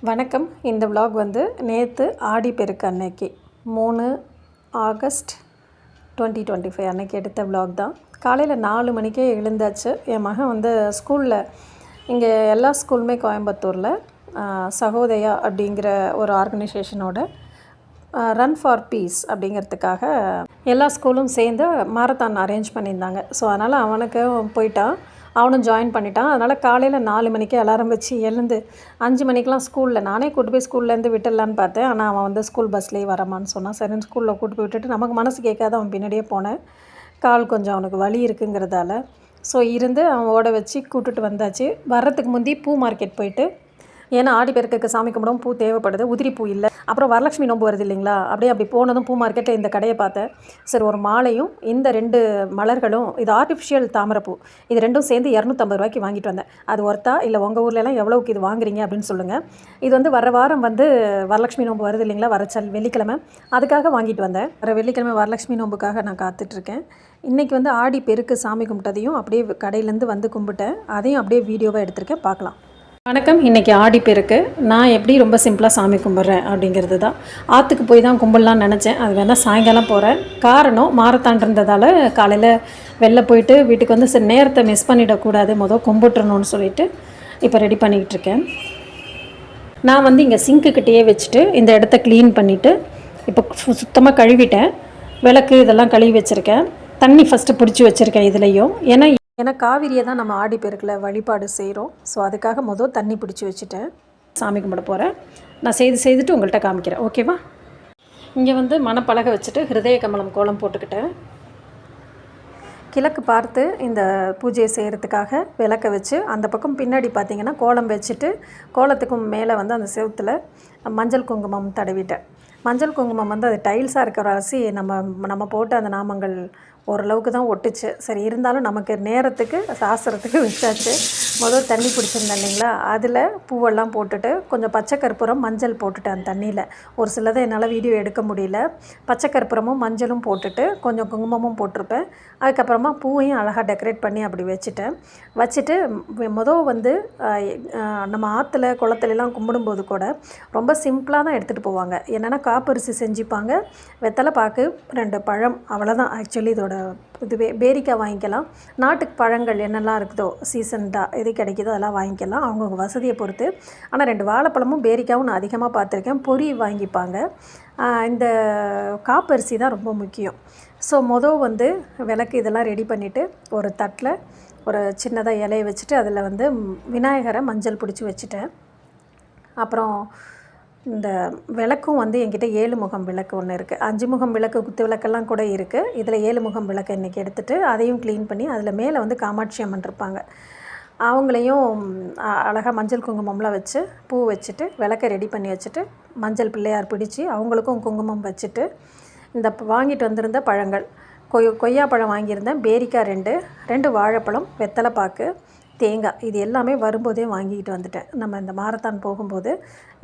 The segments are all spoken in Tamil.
வணக்கம். இந்த விலாக் வந்து நேற்று ஆடிப்பெருக்கு அன்னைக்கு 3 ஆகஸ்ட் 2025 அன்னைக்கு எடுத்த விலாக் தான். காலையில் 4 மணிக்கே எழுந்தாச்சு. என் மகன் வந்து ஸ்கூலில் இங்கே எல்லா ஸ்கூலுமே கோயம்புத்தூரில் சகோதயா அப்படிங்கிற ஒரு ஆர்கனைசேஷனோட ரன் ஃபார் பீஸ் அப்படிங்கிறதுக்காக எல்லா ஸ்கூலும் சேர்ந்து மாரத்தான் அரேஞ்ச் பண்ணியிருந்தாங்க. ஸோ அதனால் அவனுக்கு போயிட்டான், அவனும் ஜாயின் பண்ணிட்டான். அதனால் காலையில் 4 மணிக்கே அலாரம் வச்சு எழுந்து 5 மணிக்கெலாம் ஸ்கூலில் நானே கூட்டு போய் ஸ்கூல்லேருந்து விட்டுடலான்னு பார்த்தேன். ஆனால் அவன் வந்து ஸ்கூல் பஸ்லேயே வரமான்னு சொன்னான். சரின்னு ஸ்கூலில் கூட்டு போய் விட்டுட்டு நமக்கு மனசு கேட்காத அவன் பின்னாடியே போனேன். கால் கொஞ்சம் அவனுக்கு வலி இருக்குங்கிறதால ஸோ இருந்து அவன் ஓட வச்சு கூட்டுட்டு வந்தாச்சு. வர்றதுக்கு முந்தி பூ மார்க்கெட் போயிட்டு, ஏன்னா ஆடிப்பெருக்குக்கு சாமி கும்பிடவும் பூ தேவைப்படுது, உதிரி பூ இல்லை. அப்புறம் வரலட்சுமி நோம்பு வருது இல்லைங்களா, அப்படி போனதும் பூ மார்க்கெட்டில் இந்த கடையை பார்த்தேன். சரி, ஒரு மாலையும் இந்த 2 மலர்களும், இது ஆர்டிஃபிஷியல் தாமரைப்பூ, இது ரெண்டும் சேர்ந்து 250 ரூபாய்க்கு வாங்கிட்டு வந்தேன். அது ஒர்த்தா இல்லை உங்கள் ஊர்லலாம் எவ்வளோக்கு இது வாங்குறீங்க அப்படின்னு சொல்லுங்கள். இது வந்து வர வாரம் வந்து வரலட்சுமி நோம்பு வருது இல்லைங்களா, வரச்சல் வெள்ளிக்கிழமை, அதுக்காக வாங்கிட்டு வந்தேன். வர வெள்ளிக்கிழமை வரலட்சுமி நோம்புக்காக நான் காத்துட்ருக்கேன். இன்றைக்கி வந்து ஆடி பெருக்கு சாமி கும்பிட்டதையும் அப்படியே கடையிலேருந்து வந்து கும்பிட்டேன், அதையும் அப்படியே வீடியோவாக எடுத்திருக்கேன், பார்க்கலாம். வணக்கம். இன்றைக்கி ஆடிப்பெருக்கு நான் எப்படி ரொம்ப சிம்பிளாக சாமி கும்பிட்றேன் அப்படிங்கிறது தான். ஆற்றுக்கு போய் தான் கும்பிடலான்னு நினச்சேன், அது வேணால் சாயங்காலம் போகிறேன். காரணம் மாரத்தான் இருந்ததால் காலையில் வெளில போயிட்டு வீட்டுக்கு வந்து சரி நேரத்தை மிஸ் பண்ணிடக்கூடாது, கும்பிட்டுறணும்னு சொல்லிவிட்டு இப்போ ரெடி பண்ணிக்கிட்டு இருக்கேன். நான் வந்து இங்கே சிங்க்குக்கிட்டேயே வச்சுட்டு இந்த இடத்த க்ளீன் பண்ணிவிட்டு இப்போ சுத்தமாக கழுவிட்டேன். விளக்கு இதெல்லாம் கழுவி வச்சுருக்கேன். தண்ணி ஃபஸ்ட்டு பிடிச்சி வச்சுருக்கேன் இதுலேயும். ஏன்னா காவிரியை தான் நம்ம ஆடிப்பெருக்கில் வழிபாடு செய்கிறோம். ஸோ அதுக்காக தண்ணி பிடிச்சி வச்சுட்டேன். சாமி கும்பிட போகிறேன். நான் செய்துட்டு உங்கள்கிட்ட காமிக்கிறேன், ஓகேவா? இங்கே வந்து மணப்பலகை வச்சுட்டு ஹிருதய கமலம் கோலம் போட்டுக்கிட்டேன். கிழக்கு பார்த்து இந்த பூஜையை செய்கிறதுக்காக விளக்க வச்சு, அந்த பக்கம் பின்னாடி பார்த்திங்கன்னா கோலம் வச்சுட்டு, கோலத்துக்கும் மேலே வந்து அந்த செவுத்தில் மஞ்சள் குங்குமம் தடவிட்டேன். மஞ்சள் குங்குமம் வந்து அது டைல்ஸாக இருக்கிற அரிசி நம்ம போட்டு அந்த நாமங்கள் ஓரளவுக்கு தான் ஒட்டுச்சு. சரி, இருந்தாலும் நமக்கு நேரத்துக்கு சாஸ்திரத்துக்கு வச்சாச்சு. தண்ணி பிடிச்சிருந்தேன் இல்லைங்களா, அதில் பூவெல்லாம் போட்டுட்டு கொஞ்சம் பச்சை கற்பூரம் மஞ்சள் போட்டுட்டேன் அந்த தண்ணியில். ஒரு சிலதை என்னால் வீடியோ எடுக்க முடியல. பச்சை கற்பூரமும் மஞ்சளும் போட்டுட்டு கொஞ்சம் குங்குமமும் போட்டிருப்பேன். அதுக்கப்புறமா பூவையும் அழகாக டெக்கரேட் பண்ணி அப்படி வச்சுட்டு வந்து நம்ம ஆற்றுல குளத்துலலாம் கும்பிடும்போது கூட ரொம்ப சிம்பிளாக தான் எடுத்துகிட்டு போவாங்க. என்னென்னா காப்பரிசி செஞ்சுப்பாங்க, வெத்தலை பாக்கு, 2 பழம், அவ்வளோதான். ஆக்சுவலி இதோட இதுவே பேரிக்காய் வாங்கிக்கலாம். நாட்டுக்கு பழங்கள் என்னெல்லாம் இருக்குதோ சீசன்டாக எது கிடைக்குதோ அதெல்லாம் வாங்கிக்கலாம், அவங்கவுங்க வசதியை பொறுத்து. ஆனால் 2 வாழைப்பழமும் பேரிக்காவும் நான் அதிகமாக பார்த்துருக்கேன். பொரி வாங்கிப்பாங்க. இந்த காப்பரிசி தான் ரொம்ப முக்கியம். ஸோ வந்து விளக்கு இதெல்லாம் ரெடி பண்ணிவிட்டு ஒரு தட்டில் ஒரு சின்னதாக இலையை வச்சுட்டு அதில் வந்து விநாயகரை மஞ்சள் பிடிச்சி வச்சுட்டேன். அப்புறம் இந்த விளக்கும் வந்து என்கிட்ட 7 முகம் விளக்கு ஒன்று இருக்குது. 5 முகம் விளக்கு, குத்து விளக்கெல்லாம் கூட இருக்குது. இதில் 7 முகம் விளக்கு இன்றைக்கி எடுத்துகிட்டு அதையும் க்ளீன் பண்ணி அதில் மேலே வந்து காமாட்சி அம்மன் இருப்பாங்க, அவங்களையும் அழகாக மஞ்சள் குங்குமம்லாம் வச்சு பூ வச்சுட்டு விளக்கை ரெடி பண்ணி வச்சுட்டு மஞ்சள் பிள்ளையார் பிடிச்சி அவங்களுக்கும் குங்குமம் வச்சுட்டு, இந்த வாங்கிட்டு வந்திருந்த பழங்கள் கொய்யா பழம் வாங்கியிருந்தேன், பேரிக்காய் 2 வாழைப்பழம், வெத்தலை பாக்கு, தேங்காய், இது எல்லாமே வரும்போதே வாங்கிக்கிட்டு வந்துட்டேன். நம்ம இந்த மாரத்தான் போகும்போது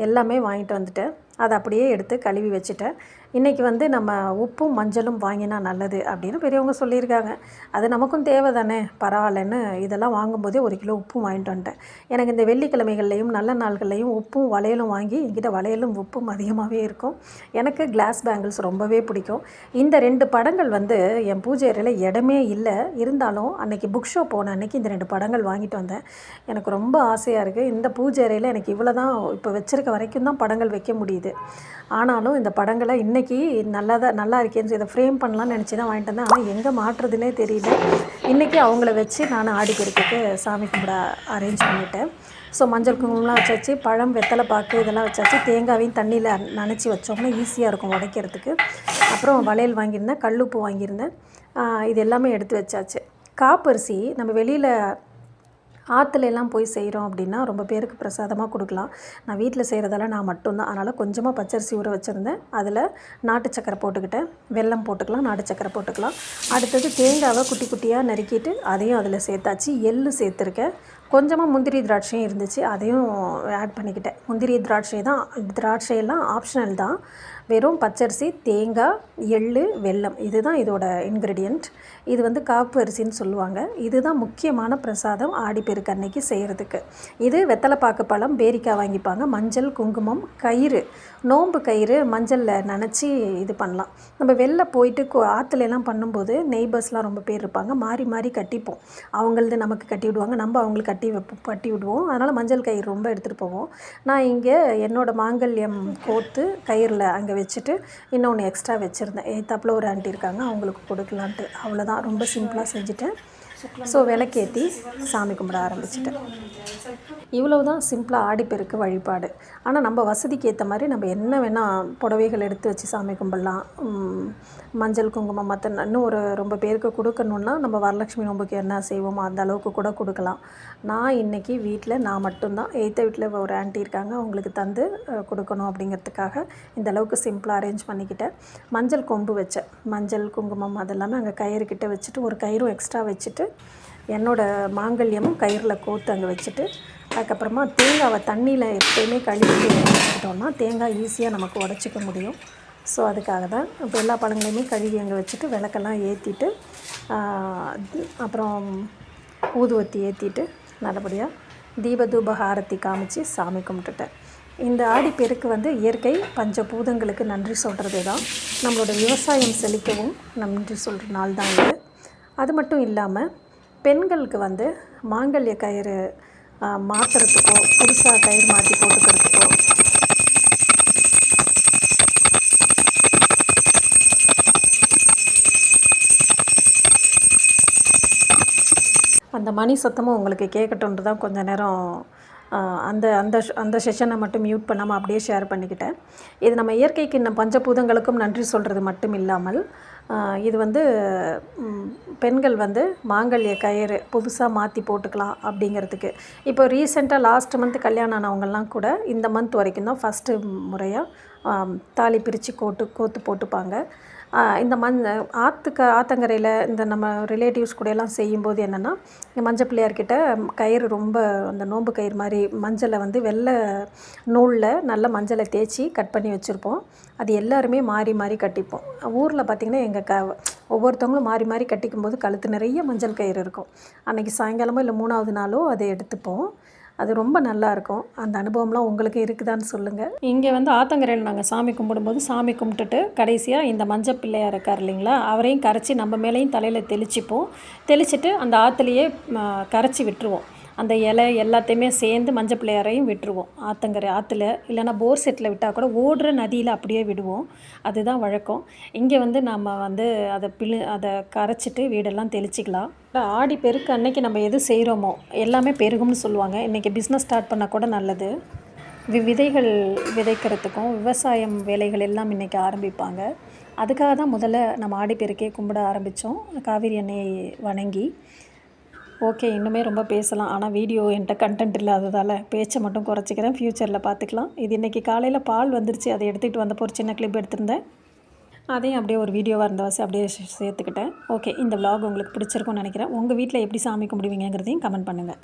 எல்லாமே வாங்கிட்டு வந்துட்டேன். அதை அப்படியே எடுத்து கழுவி வச்சுட்டேன். இன்றைக்கி வந்து நம்ம உப்பும் மஞ்சளும் வாங்கினா நல்லது அப்படின்னு பெரியவங்க சொல்லியிருக்காங்க. அது நமக்கும் தேவை தானே, பரவாயில்லன்னு இதெல்லாம் வாங்கும்போதே 1 கிலோ உப்பும் வாங்கிட்டு வந்துட்டேன். எனக்கு இந்த வெள்ளிக்கிழமைகள்லையும் நல்ல நாள்கள்லையும் உப்பும் வளையலும் வாங்கி, என்கிட்ட வளையலும் உப்பும் அதிகமாகவே இருக்கும். எனக்கு கிளாஸ் பேங்கிள்ஸ் ரொம்பவே பிடிக்கும். இந்த 2 படங்கள் வந்து என் பூஜை அறையில் இடமே இல்லை, இருந்தாலும் அன்றைக்கி புக் ஷோ போன அன்றைக்கி இந்த 2 படங்கள் வாங்கிட்டு வந்தேன். எனக்கு ரொம்ப ஆசையாக இருக்குது. இந்த பூஜை அறையில் எனக்கு இவ்வளோ தான், இப்போ வச்சுருக்க வரைக்கும் தான் படங்கள் வைக்க முடியுது. ஆனாலும் இந்த படங்களை இன்றைக்கி நல்லா இருக்கேன்னு இதை ஃப்ரேம் பண்ணலான்னு நினச்சி தான் வாங்கிட்டு வந்தேன். ஆனால் எங்கே மாட்டுறதுனே தெரியல. இன்றைக்கி அவங்கள வச்சு நான் ஆடிப்பெருக்குக்கு சாமி கும்பிட அரேஞ்ச் பண்ணிட்டேன். ஸோ மஞ்சள் குங்குமம்லாம் வச்சாச்சு, பழம், வெத்தலை பாக்கு இதெல்லாம் வச்சாச்சு. தேங்காவையும் தண்ணியில் நனைச்சி வச்சோம்னா ஈஸியாக இருக்கும் உடைக்கிறதுக்கு. அப்புறம் வளையல் வாங்கியிருந்தேன், கல்லுப்பு வாங்கியிருந்தேன், இது எல்லாமே எடுத்து வச்சாச்சு. காப்பரிசி நம்ம வெளியில் ஆற்றுலெல்லாம் போய் செய்கிறோம் அப்படின்னா ரொம்ப பேருக்கு பிரசாதமாக கொடுக்கலாம். நான் வீட்டில் செய்கிறதெல்லாம் நான் மட்டும்தான். அதனால் கொஞ்சமாக பச்சரிசி ஊற வச்சுருந்தேன், அதில் நாட்டு சக்கரை போட்டுக்கிட்டேன், வெல்லம் போட்டுக்கலாம், நாட்டு சக்கரை போட்டுக்கலாம். அடுத்தது தேங்காவை குட்டி குட்டியாக நறுக்கிட்டு அதையும் அதில் சேர்த்தாச்சு. எள்ளு சேர்த்துருக்கேன், கொஞ்சமாக முந்திரி திராட்சையும் இருந்துச்சு, அதையும் ஆட் பண்ணிக்கிட்டேன். முந்திரி திராட்சையெல்லாம் ஆப்ஷனல் தான். வெறும் பச்சரிசி, தேங்காய், எள்ளு, வெல்லம் இதுதான் இதோட இன்க்ரீடியண்ட். இது வந்து காப்பு அரிசின்னு சொல்லுவாங்க. இதுதான் முக்கியமான பிரசாதம் ஆடிப்பெருக்கு அன்னைக்கு செய்கிறதுக்கு. இது வெத்தலைப்பாக்கு பழம், பேரிக்காய் வாங்கிப்பாங்க, மஞ்சள், குங்குமம், கயிறு, நோம்பு கயிறு மஞ்சளில் நனைச்சி இது பண்ணலாம். நம்ம வெளில போயிட்டு ஆற்றுலலாம் பண்ணும்போது நெய்பர்ஸ்லாம் ரொம்ப பேர் இருப்பாங்க, மாறி மாறி கட்டிப்போம். அவங்களது நமக்கு கட்டி விடுவாங்க, நம்ம அவங்களுக்கு கட்டி விடுவோம். அதனால் மஞ்சள் கயிறு ரொம்ப எடுத்துகிட்டு போவோம். நான் இங்கே என்னோடய மாங்கல்யம் கோத்து கயிறில் அங்கே வச்சுட்டு இன்னொன்று எக்ஸ்ட்ரா வச்சுருந்தேன். எய்த்தாப்பில் ஒரு ஆண்டி இருக்காங்க, அவங்களுக்கு கொடுக்கலான்ட்டு. அவ்வளோதான், ரொம்ப சிம்பிளாக செஞ்சுட்டேன். ஸோ விளக்கேற்றி சாமி கும்பிட ஆரம்பிச்சிட்டேன். இவ்வளோ தான் சிம்பிளாக ஆடிப்பெருக்கு வழிபாடு. ஆனால் நம்ம வசதிக்கு ஏற்ற மாதிரி நம்ம என்ன வேணால் புடவைகள் எடுத்து வச்சு சாமி கும்பிடலாம். மஞ்சள் குங்குமம் மற்ற இன்னும் ரொம்ப பேருக்கு கொடுக்கணுன்னா நம்ம வரலட்சுமி நோம்புக்கு என்ன செய்வோமோ அந்த அளவுக்கு கூட கொடுக்கலாம். நான் இன்றைக்கி வீட்டில் நான் மட்டும்தான், எய்த்த வீட்டில் ஒரு ஆண்டி இருக்காங்க, அவங்களுக்கு தந்து கொடுக்கணும் அப்படிங்கிறதுக்காக இந்த அளவுக்கு சிம்பிளாக அரேஞ்ச் பண்ணிக்கிட்டேன். மஞ்சள் கொம்பு வச்சேன், மஞ்சள் குங்குமம் அதெல்லாமே அங்கே கயிறுக்கிட்ட வச்சுட்டு ஒரு கயிறும் எக்ஸ்ட்ரா வச்சுட்டு என்னோடய மாங்கல்யமும் கயிறில் கோத்து அங்கே வச்சுட்டு அதுக்கப்புறமா தேங்காவை தண்ணியில் எப்போயுமே கழுவி வச்சுக்கிட்டோம்னா தேங்காய் ஈஸியாக நமக்கு உடச்சிக்க முடியும். ஸோ அதுக்காக தான் இப்போ எல்லா பழங்களையுமே கழுவி அங்கே வச்சுட்டு விளக்கெல்லாம் ஏற்றிட்டு அப்புறம் ஊதுவத்தி ஏற்றிட்டு நல்லபடியாக தீபதூப ஆரத்தி காமிச்சு சாமி கும்பிட்டுட்டேன். இந்த ஆடிப்பெருக்கு வந்து இயற்கை பஞ்சபூதங்களுக்கு நன்றி சொல்கிறது தான். நம்மளோட விவசாயம் செழிக்கவும் நன்றி சொல்கிற நாள் தான் இது. அது மட்டும் இல்லாமல் பெண்களுக்கு வந்து மாங்கல்ய கயிறு மாற்றுறதுக்கோ புதுசாக கயிறு மாற்றி போட்டுக்கிறதுக்கோ அந்த மணி சத்தமும் உங்களுக்கு கேட்கட்டுன்ட்டு தான் கொஞ்ச நேரம் அந்த அந்த அந்த செஷனை மட்டும் மியூட் பண்ணாமல் அப்படியே ஷேர் பண்ணிக்கிட்டேன். இது நம்ம இயற்கைக்கு பஞ்சபூதங்களுக்கும் நன்றி சொல்கிறது மட்டும் இல்லாமல் இது வந்து பெண்கள் வந்து மாங்கல்ய கயிறு புதுசாக மாற்றி போட்டுக்கலாம் அப்படிங்கிறதுக்கு. இப்போ ரீசெண்டாக லாஸ்ட் மந்த் கல்யாணம் ஆனவங்கெல்லாம் கூட இந்த மந்த் வரைக்கும் தான் ஃபஸ்ட்டு முறையாக தாலி பிரித்து கோத்து போட்டுப்பாங்க. இந்த ஆற்றங்கரையில் இந்த நம்ம ரிலேட்டிவ்ஸ் கூடலாம் செய்யும்போது என்னென்னா மஞ்சள் பிள்ளையார்கிட்ட கயிறு ரொம்ப அந்த நோம்பு கயிறு மாதிரி மஞ்சளை வந்து வெள்ளை நூலில் நல்ல மஞ்சளை தேய்ச்சி கட் பண்ணி வச்சுருப்போம். அது எல்லாருமே மாறி மாறி கட்டிப்போம். ஊரில் பார்த்திங்கன்னா ஒவ்வொருத்தவங்களும் மாறி மாறி கட்டிக்கும்போது கழுத்து நிறைய மஞ்சள் கயிறு இருக்கும். அன்றைக்கி சாயங்காலமோ இல்லை 3வது நாளோ அதை எடுத்துப்போம். அது ரொம்ப நல்லாயிருக்கும். அந்த அனுபவம்லாம் உங்களுக்கு இருக்குதான்னு சொல்லுங்கள். இங்கே வந்து ஆற்றங்கரையில் நாங்கள் சாமி கும்பிடும்போது சாமி கும்பிட்டுட்டு கடைசியாக இந்த மஞ்சள் பிள்ளையார் இருக்கார் இல்லைங்களா, அவரையும் கரைச்சி நம்ம மேலேயும் தலையில் தெளிச்சிட்டு அந்த ஆற்றுலையே கரைச்சி விட்டுருவோம். அந்த இலை எல்லாத்தையுமே சேர்ந்து மஞ்சள் பிள்ளையாரையும் விட்டுருவோம் ஆற்றுல. இல்லைனா போர் செட்டில் விட்டால் கூட ஓடுற நதியில் அப்படியே விடுவோம். அதுதான் வழக்கம். இங்கே வந்து நம்ம வந்து அதை கரைச்சிட்டு வீடெல்லாம் தெளிச்சிக்கலாம். ஆடி பெருக்கு அன்னைக்கு நம்ம எது செய்கிறோமோ எல்லாமே பெருகும்னு சொல்லுவாங்க. இன்றைக்கி பிஸ்னஸ் ஸ்டார்ட் பண்ணால் கூட நல்லது. விதைகள் விதைக்கிறதுக்கும் விவசாயம் வேலைகள் எல்லாம் இன்றைக்கி ஆரம்பிப்பாங்க. அதுக்காக தான் முதல்ல நம்ம ஆடிப்பெருக்கே கும்பிட ஆரம்பித்தோம், காவேரி அன்னையை வணங்கி. ஓகே, இன்னுமே ரொம்ப பேசலாம், ஆனால் வீடியோ என்கிட்ட கண்டென்ட் இல்லாததால் பேச்சை மட்டும் குறைச்சிக்கிறேன். ஃப்யூச்சரில் பார்த்துக்கலாம். இது இன்றைக்கி காலையில் பால் வந்துருச்சு, அதை எடுத்துகிட்டு வந்தப்போ ஒரு சின்ன கிளிப் எடுத்திருந்தேன். அதையும் அப்படியே ஒரு வீடியோவாக இருந்தவாசி அப்படியே சேர்த்துக்கிட்டேன். ஓகே, இந்த விலாக் உங்களுக்கு பிடிச்சிருக்கும்னு நினைக்கிறேன். உங்கள் வீட்டில் எப்படி சாமி கும்பிடுவீங்கிறதையும் கமெண்ட் பண்ணுங்கள்.